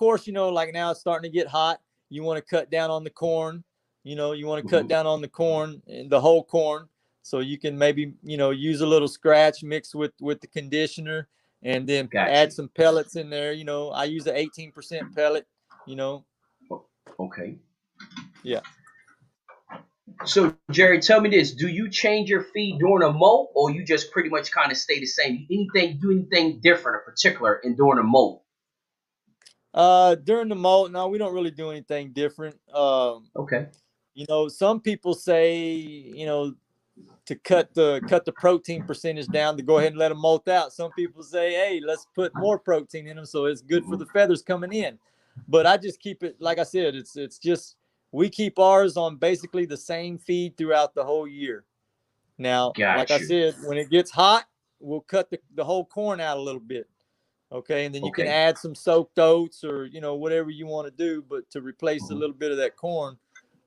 course, like now it's starting to get hot. You want to cut down on the corn. You want to cut Mhm. down on the corn and the whole corn. So you can maybe, use a little scratch mixed with the conditioner, and then Got add you. some pellets in there. I use an 18% pellet, you know. Okay. Yeah. So, Jerry, tell me this: do you change your feed during a molt, or you just pretty much kind of stay the same? Do anything different or particular in during a molt? During the molt, no, we don't really do anything different. Okay. Some people say, to cut the protein percentage down, to go ahead and let them molt out. Some people say, hey, let's put more protein in them so it's good for Hmm. the feathers coming in. But I just keep it, like I said, it's just we keep ours on basically the same feed throughout the whole year. Now, like I Got you. said, when it gets hot, we'll cut the whole corn out a little bit. Okay, and then you can Okay. add some soaked oats, or whatever you want to do, but to replace a Hmm. little bit of that corn.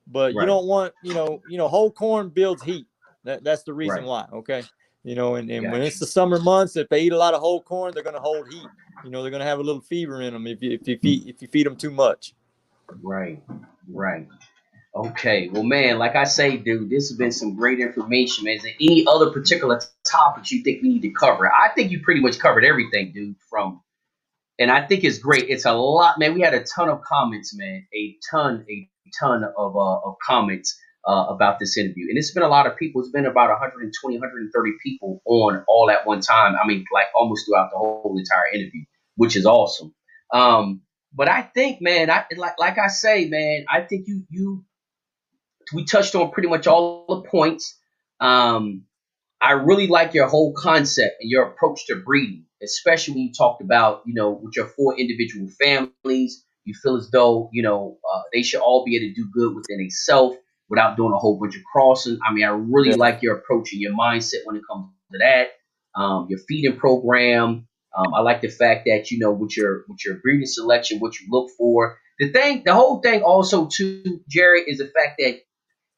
But you Right. don't want, whole corn builds heat. That's the reason Right. why. Okay, and when Got it's you. the summer months, if they eat a lot of whole corn, they're going to hold heat. They're going to have a little fever in them if you feed them too much. Right. Right. Okay. Well, man, like I say, dude, this has been some great information, man. Is there any other particular topics you think we need to cover? I think you pretty much covered everything, dude. And I think it's great. It's a lot, man. We had a ton of comments, man. A ton of comments about this interview, and it's been a lot of people. It's been about 120, 130 people on all at one time. I mean, like almost throughout the whole entire interview, which is awesome. Um, but I think, man, I like I say, man, I think you we touched on pretty much all the points. Um, I really like your whole concept and your approach to breeding, especially when you talked about, with your four individual families. You feel as though, they should all be able to do good within themselves without doing a whole bunch of crossing. I mean, I really Yeah. like your approach and your mindset when it comes to that. Your feeding program. I like the fact that, with your breeding selection, what you look for. The whole thing also too, Jerry, is the fact that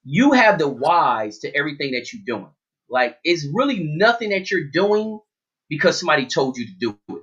you have the whys to everything that you're doing. Like, it's really nothing that you're doing because somebody told you to do it.